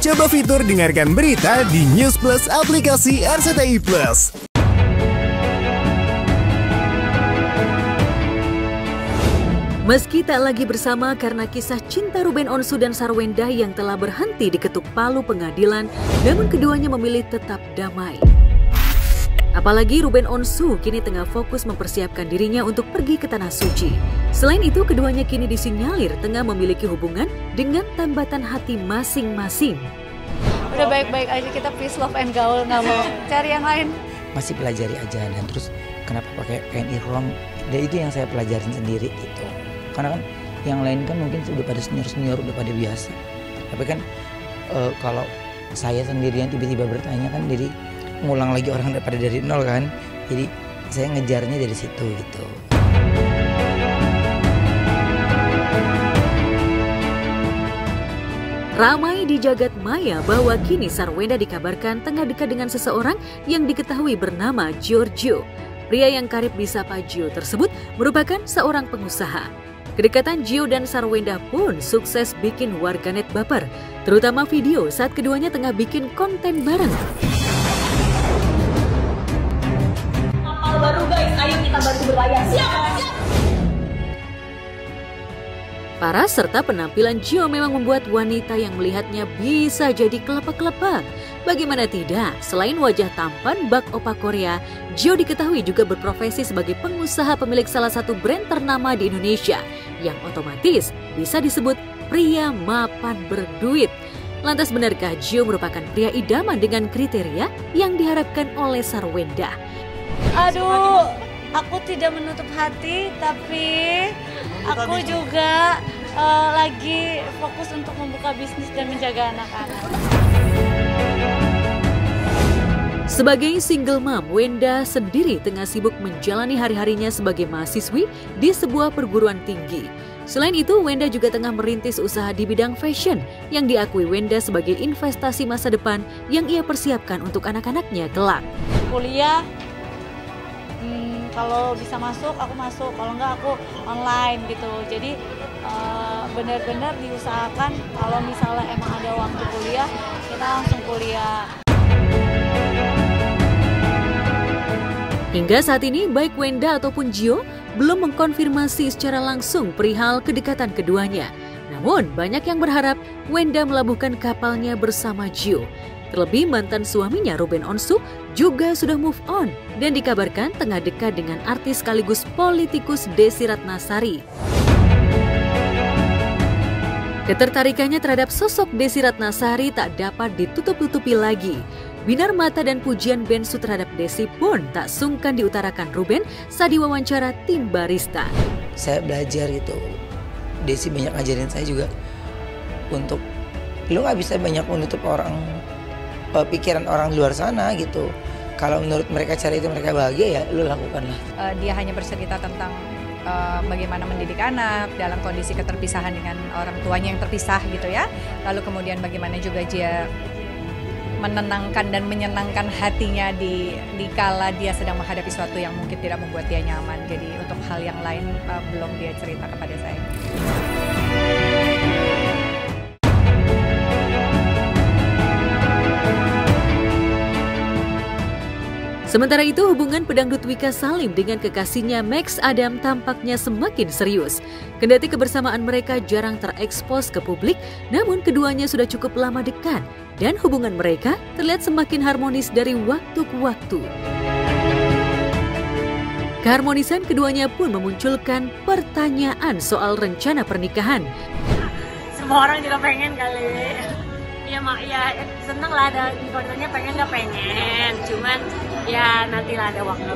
Coba fitur dengarkan berita di News Plus aplikasi RCTI Plus. Meski tak lagi bersama karena kisah cinta Ruben Onsu dan Sarwenda yang telah berhenti diketuk palu pengadilan, namun keduanya memilih tetap damai. Apalagi Ruben Onsu kini tengah fokus mempersiapkan dirinya untuk pergi ke Tanah Suci. Selain itu, keduanya kini disinyalir tengah memiliki hubungan dengan tambatan hati masing-masing. Udah baik-baik aja, kita peace, love, and gaul, nggak mau cari yang lain. Masih pelajari aja, dan terus kenapa pakai kain irong, dan itu yang saya pelajarin sendiri gitu. Karena kan yang lain kan mungkin sudah pada senior-senior, udah pada biasa. Tapi kan kalau saya sendirian tiba-tiba bertanya kan, jadi ngulang lagi orang daripada dari nol kan. Jadi saya ngejarnya dari situ gitu. Ramai di jagat maya bahwa kini Sarwenda dikabarkan tengah dekat dengan seseorang yang diketahui bernama Giorgio. Pria yang karib disapa Gio tersebut merupakan seorang pengusaha. Kedekatan Gio dan Sarwenda pun sukses bikin warganet baper, terutama video saat keduanya tengah bikin konten bareng. Kapal baru guys, ayo kita bantu berlayar. Siap. Paras serta penampilan Gio memang membuat wanita yang melihatnya bisa jadi kelepak-kelepak. Bagaimana tidak, selain wajah tampan bak opa Korea, Gio diketahui juga berprofesi sebagai pengusaha pemilik salah satu brand ternama di Indonesia, yang otomatis bisa disebut pria mapan berduit. Lantas benarkah Gio merupakan pria idaman dengan kriteria yang diharapkan oleh Sarwenda? Aduh, aku tidak menutup hati, tapi aku juga lagi fokus untuk membuka bisnis dan menjaga anak-anak. Sebagai single mom, Wenda sendiri tengah sibuk menjalani hari-harinya sebagai mahasiswi di sebuah perguruan tinggi. Selain itu, Wenda juga tengah merintis usaha di bidang fashion yang diakui Wenda sebagai investasi masa depan yang ia persiapkan untuk anak-anaknya kelak. Kuliah, kalau bisa masuk, aku masuk. Kalau enggak, aku online gitu. Jadi benar-benar diusahakan kalau misalnya emang ada waktu kuliah, kita langsung kuliah. Hingga saat ini, baik Wenda ataupun Gio belum mengkonfirmasi secara langsung perihal kedekatan keduanya. Namun, banyak yang berharap Wenda melabuhkan kapalnya bersama Gio. Terlebih mantan suaminya Ruben Onsu juga sudah move on dan dikabarkan tengah dekat dengan artis sekaligus politikus Desy Ratnasari. Ketertarikannya terhadap sosok Desy Ratnasari tak dapat ditutup-tutupi lagi. Binar mata dan pujian Bensu terhadap Desy pun tak sungkan diutarakan Ruben saat diwawancara tim Barista. Saya belajar gitu, Desy banyak ngajarin saya juga untuk lo nggak bisa banyak menutup orang, pikiran orang luar sana gitu. Kalau menurut mereka cara itu mereka bahagia, ya lo lakukanlah. Dia hanya bercerita tentang bagaimana mendidik anak dalam kondisi keterpisahan dengan orang tuanya yang terpisah gitu ya. Lalu kemudian bagaimana juga dia menenangkan dan menyenangkan hatinya di kala dia sedang menghadapi sesuatu yang mungkin tidak membuat dia nyaman. Jadi untuk hal yang lain belum dia cerita kepada saya. Sementara itu, hubungan pedangdut Wika Salim dengan kekasihnya Max Adam tampaknya semakin serius. Kendati kebersamaan mereka jarang terekspos ke publik, namun keduanya sudah cukup lama dekat dan hubungan mereka terlihat semakin harmonis dari waktu ke waktu. Keharmonisan keduanya pun memunculkan pertanyaan soal rencana pernikahan. Semua orang juga pengen kali. Ya seneng lah, ada fotonya pengen gak pengen, cuman ya nantilah ada waktu.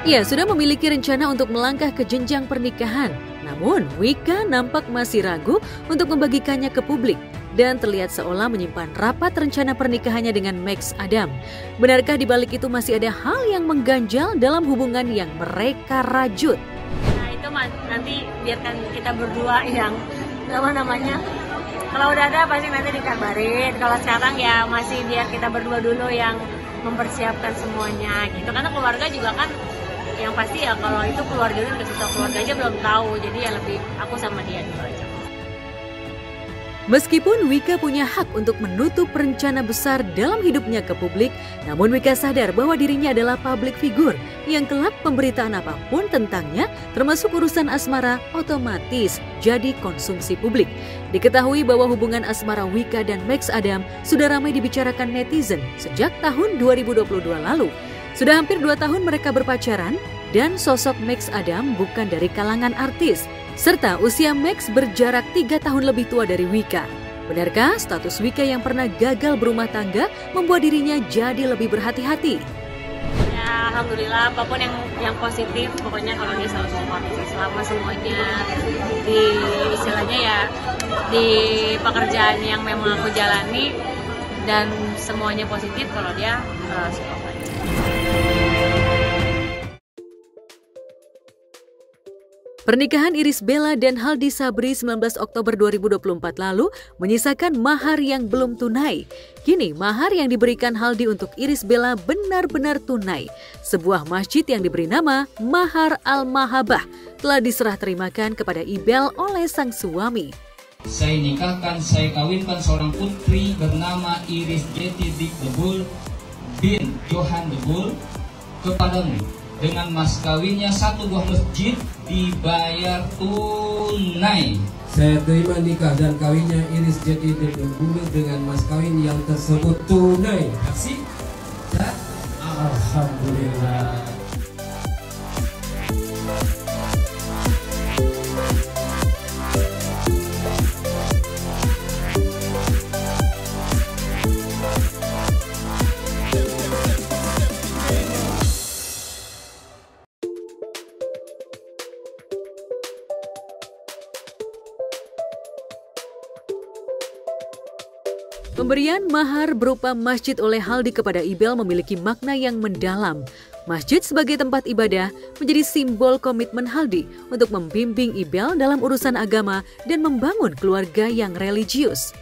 Ia sudah memiliki rencana untuk melangkah ke jenjang pernikahan. Namun, Wika nampak masih ragu untuk membagikannya ke publik dan terlihat seolah menyimpan rapat rencana pernikahannya dengan Max Adam. Benarkah di balik itu masih ada hal yang mengganjal dalam hubungan yang mereka rajut? Nah itu nanti biarkan kita berdua yang kalau udah ada pasti nanti dikabarin. Kalau sekarang ya masih biar kita berdua dulu yang mempersiapkan semuanya gitu. Karena keluarga juga kan yang pasti ya kalau itu keluarganya udah kita keluarga aja belum tahu. Jadi ya lebih aku sama dia dulu aja. Meskipun Wika punya hak untuk menutup rencana besar dalam hidupnya ke publik, namun Wika sadar bahwa dirinya adalah public figure yang kelak pemberitaan apapun tentangnya, termasuk urusan asmara, otomatis jadi konsumsi publik. Diketahui bahwa hubungan asmara Wika dan Max Adam sudah ramai dibicarakan netizen sejak tahun 2022 lalu. Sudah hampir 2 tahun mereka berpacaran dan sosok Max Adam bukan dari kalangan artis. Serta usia Max berjarak 3 tahun lebih tua dari Wika. Benarkah status Wika yang pernah gagal berumah tangga membuat dirinya jadi lebih berhati-hati? Ya alhamdulillah apapun yang positif, pokoknya kalau dia selalu support selama semuanya di istilahnya ya di pekerjaan yang memang aku jalani dan semuanya positif kalau dia support aja. Pernikahan Irish Bella dan Haldi Sabri 19 Oktober 2024 lalu menyisakan mahar yang belum tunai. Kini mahar yang diberikan Haldi untuk Irish Bella benar-benar tunai. Sebuah masjid yang diberi nama Mahar Al-Mahabah telah diserah terimakan kepada Ibel oleh sang suami. Saya nikahkan, saya kawinkan seorang putri bernama Iris Jeti Dik Debul bin Johan Debul kepadamu. Dengan mas kawinnya 1 buah masjid dibayar tunai. Saya terima nikah dan kawinnya Iris Jeti Debul dengan mas kawin yang tersebut tunai. Saksi? Alhamdulillah. Pemberian mahar berupa masjid oleh Haldi kepada Ibel memiliki makna yang mendalam. Masjid sebagai tempat ibadah menjadi simbol komitmen Haldi untuk membimbing Ibel dalam urusan agama dan membangun keluarga yang religius.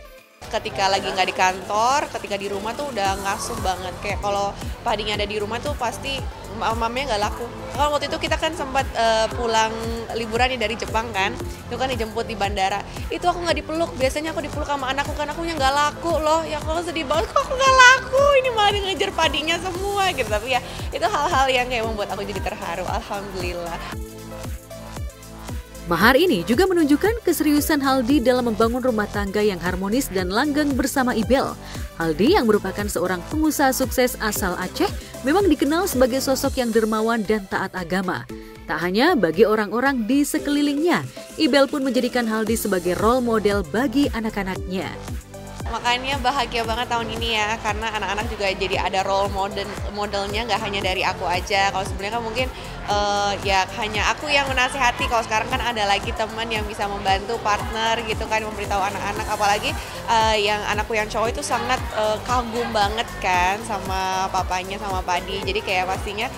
Ketika lagi nggak di kantor, ketika di rumah tuh udah ngasuh banget. Kayak kalau Padinya ada di rumah tuh pasti mamanya nggak laku. Kalau waktu itu kita kan sempat pulang liburan nih dari Jepang kan, itu kan dijemput di bandara. Itu aku nggak dipeluk, biasanya aku dipeluk sama anakku kan akunya nggak laku loh. Ya kalau sedih banget, kok aku nggak laku, ini malah ngejar Padinya semua gitu. Tapi ya itu hal-hal yang kayak membuat aku jadi terharu, alhamdulillah. Mahar ini juga menunjukkan keseriusan Haldi dalam membangun rumah tangga yang harmonis dan langgeng bersama Ibel. Haldi yang merupakan seorang pengusaha sukses asal Aceh memang dikenal sebagai sosok yang dermawan dan taat agama. Tak hanya bagi orang-orang di sekelilingnya, Ibel pun menjadikan Haldi sebagai role model bagi anak-anaknya. Makanya bahagia banget tahun ini ya, karena anak-anak juga jadi ada role modelnya, nggak hanya dari aku aja. Kalau sebelumnya kan mungkin ya hanya aku yang menasihati, kalau sekarang kan ada lagi teman yang bisa membantu, partner gitu kan, memberitahu anak-anak. Apalagi yang anakku yang cowok itu sangat kagum banget kan sama papanya, sama Padi. Jadi kayak pastinya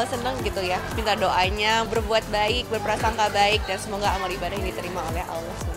seneng gitu ya, minta doanya, berbuat baik, berprasangka baik, dan semoga amal ibadah ini diterima oleh Allah.